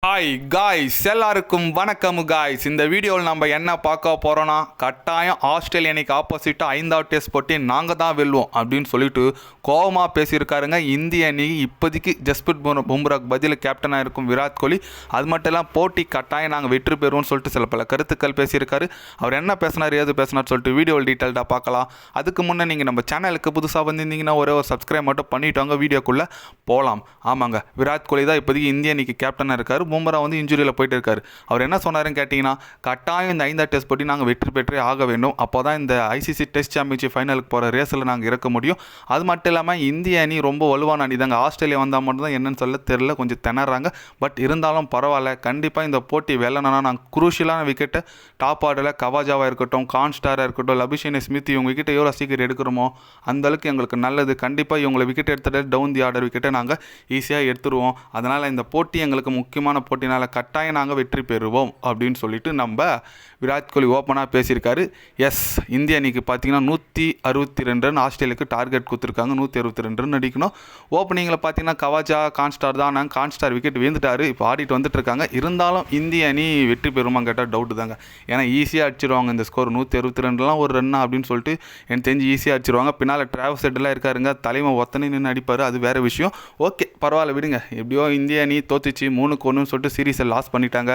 Hi guys, எல்லாருக்கும் வணக்கம் guys. இந்த வீடியோவில் நம்ம என்ன பார்க்க போகிறோன்னா, கட்டாயம் ஆஸ்திரேலியா அணிக்கு ஆப்போசிட்டாக 5வது டெஸ்ட் போட்டி நாங்கள் தான் வெல்வோம் அப்படின்னு சொல்லிட்டு கோபமாக பேசியிருக்காருங்க. இந்திய அணி இப்போதைக்கு ஜஸ்பிரித் பும்ராக்கு பதில் கேப்டனாக இருக்கும் விராட் கோலி. அது மட்டும் இல்லாமல் போட்டி கட்டாயம் நாங்கள் வெற்றி பெறுவோம்னு சொல்லிட்டு சில பல கருத்துக்கள் பேசியிருக்காரு. அவர் என்ன பேசினார், ஏது பேசினார் சொல்லிட்டு வீடியோவில் டீட்டெயில்டாக பார்க்கலாம். அதுக்கு முன்னே நீங்கள் நம்ம சேனலுக்கு புதுசாக வந்திருந்தீங்கன்னா ஒரே ஒரு சப்ஸ்கிரைப் மட்டும் பண்ணிவிட்டாங்க. வீடியோக்குள்ளே போகலாம். ஆமாங்க, விராட் கோலி தான் இப்போதைக்கு இந்திய அணிக்கு கேப்டனாக இருக்கார். பும்ரா வந்து இன்ஜுரியில் போயிட்டு இருக்காரு. அவர் என்ன சொன்னாருன்னு கேட்டிங்கன்னா, கட்டாயம் இந்த 5வது டெஸ்ட் போட்டி நாங்கள் வெற்றி பெற்றே ஆக வேண்டும். அப்போ தான் இந்த ஐசிசி டெஸ்ட் சாம்பியன்ஷிப் ஃபைனலுக்கு போகிற ரேஸில் நாங்கள் இருக்க முடியும். அது மட்டும் இல்லாமல் இந்திய அணி ரொம்ப வலுவான அணி தாங்க. ஆஸ்திரேலியா வந்தால் மட்டும்தான் என்னன்னு சொல்ல தெரியல, கொஞ்சம் திணறாங்க. பட் இருந்தாலும் பரவாயில்ல, கண்டிப்பாக இந்த போட்டி வெல்லணும்னா நாங்கள் குரூஷியலான விக்கெட்டை டாப் ஆர்டரில் கவாஜாவாக இருக்கட்டும், கான்ஸ்டாராக இருக்கட்டும், லபிஷேனி ஸ்மித் இவங்க விக்கெட்டை எவ்வளோ சீக்கிரம் எடுக்கிறோமோ அந்தளவுக்கு எங்களுக்கு நல்லது. கண்டிப்பாக இவங்களை விக்கெட் எடுத்துகிட்டு டவுன் தி ஆர்டர் விக்கெட்டை நாங்கள் ஈஸியாக எடுத்துருவோம். அதனால் இந்த போட்டி எங்களுக்கு முக்கியமான போட்டினால் கட்டாயம் நாங்கள் வெற்றி பெறுவோம் அப்படின்னு சொல்லிட்டு நம்ம விராட் கோலி ஓப்பனாக பேசியிருக்காரு. எஸ், இந்திய அணிக்கு பார்த்தீங்கன்னா 162 ரன் ஆஸ்திரேலியாவுக்கு டார்கெட் கொடுத்துருக்காங்க. 162 ரன் அடிக்கணும். ஓப்பனிங்கில் பார்த்தீங்கன்னா கவாஜா, கான்ஸ்டார் தான். நாங்கள் கான்ஸ்டார் விக்கெட் வீழ்ந்துட்டார், இப்போ ஆடிட்டு வந்துட்டு இருக்காங்க. இருந்தாலும் இந்திய அணி வெற்றி பெறுமா கேட்டால் டவுட்டு தாங்க. ஏன்னா ஈஸியாக அடிச்சிருவாங்க இந்த ஸ்கோர். 162 ஒரு ரன்னா அப்படின்னு சொல்லிட்டு எனக்கு தெரிஞ்சு ஈஸியாக அடிச்சிருவாங்க. பின்னால் டிராவல்ஸ் செட்டெல்லாம் இருக்காருங்க, தலைமை ஒத்தனை நின்று அடிப்பார், அது வேறு விஷயம். ஓகே, பரவாயில்ல விடுங்க. எப்படியோ இந்திய அணி தோத்துச்சு 3-1 சொல்லிட்டு சீரீஸை லாஸ் பண்ணிட்டாங்க.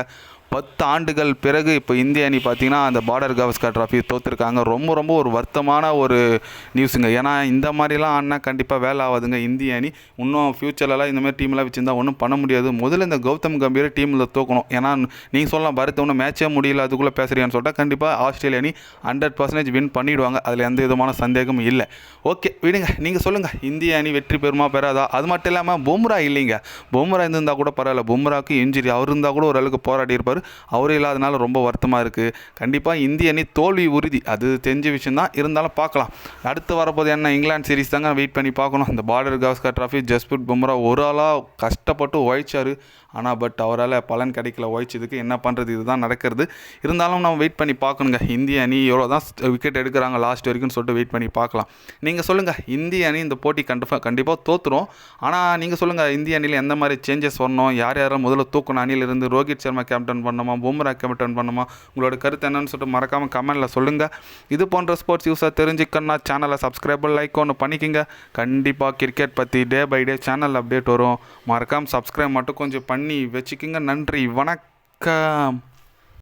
10 ஆண்டுகள் பிறகு இப்போ இந்திய அணி பார்த்திங்கன்னா அந்த பார்டர் கவாஸ்கர் ட்ராஃபி தோற்றுருக்காங்க. ரொம்ப ஒரு வருத்தமான ஒரு நியூஸுங்க. ஏன்னா இந்த மாதிரிலாம் ஆடினா கண்டிப்பாக வேலை ஆகாதுங்க. இந்திய அணி இன்னும் ஃப்யூச்சர்லலாம் இந்தமாதிரி டீம்லாம் வச்சுருந்தா ஒன்றும் பண்ண முடியாது. முதல்ல இந்த கௌதம் கம்பீரை டீமில் தூக்கணும். ஏன்னா நீங்கள் சொல்லலாம் பரத் ஒன்றும் மேட்சே முடியல அதுக்குள்ளே பேசுகிறீங்கன்னு சொல்லிட்டு கண்டிப்பாக ஆஸ்திரேலியா அணி 100% வின் பண்ணிவிடுவாங்க. அதில் எந்த விதமான சந்தேகமும் இல்லை. ஓகே விடுங்க, நீங்கள் சொல்லுங்கள், இந்திய அணி வெற்றி பெறுமா பெறாதா? அது மட்டும் இல்லாமல் பும்ரா இல்லைங்க. பும்ரா இருந்திருந்தால் கூட பரவாயில்ல. பும்ராக்கு இன்ஜுரி, அவர் இருந்தால் கூட ஓரளவுக்கு போராடி இருப்பார். அவர் இல்லாதனால ரொம்ப வருத்தமாக இருக்குது. கண்டிப்பாக இந்திய அணி தோல்வி உறுதி, அது தெரிஞ்ச விஷயம் தான். இருந்தாலும் பார்க்கலாம். அடுத்து வரப்போது என்ன, இங்கிலாந்து சீரிஸ் தாங்க வெயிட் பண்ணி பார்க்கணும். இந்த பார்டர் கவாஸ்கர் ட்ராஃபி ஜஸ்பிரித் பும்ரா ஒரு ஆளாக கஷ்டப்பட்டு உழைச்சார். ஆனால் பட் அவரால் பலன் கிடைக்கல. உழைச்சதுக்கு என்ன பண்ணுறது, இதுதான் நடக்கிறது. இருந்தாலும் நம்ம வெயிட் பண்ணி பார்க்கணுங்க. இந்திய அணி எவ்வளோ தான் விக்கெட் எடுக்கிறாங்க லாஸ்ட் வரைக்கும் சொல்லிட்டு வெயிட் பண்ணி பார்க்கலாம். நீங்கள் சொல்லுங்கள், இந்திய அணி இந்த போட்டி கண்டிப்பாக தோற்றுரும். ஆனால் நீங்கள் சொல்லுங்கள், இந்திய அணியில் எந்த மாதிரி சேஞ்சஸ் வரணும், யார் யாரும் முதல்ல தூக்கணும் அணியிலிருந்து? ரோஹித் சர்மா கேப்டன் பண்ணணுமா, பும்ரா கேப்டன் பண்ணணுமா? உங்களோட கருத்து என்னன்னு சொல்லிட்டு மறக்காமல் கமெண்ட்டில் சொல்லுங்கள். இது போன்ற ஸ்போர்ட்ஸ் யூஸாக தெரிஞ்சுக்கணும்னா சேனலை சப்ஸ்கிரைப் லைக் ஒன்று பண்ணிக்கோங்க. கண்டிப்பாக கிரிக்கெட் பற்றி day by day channel update வரும். மறக்காமல் சப்ஸ்கிரைப் மட்டும் கொஞ்சம் பண்ணி வச்சுக்கோங்க. நன்றி, வணக்கம்.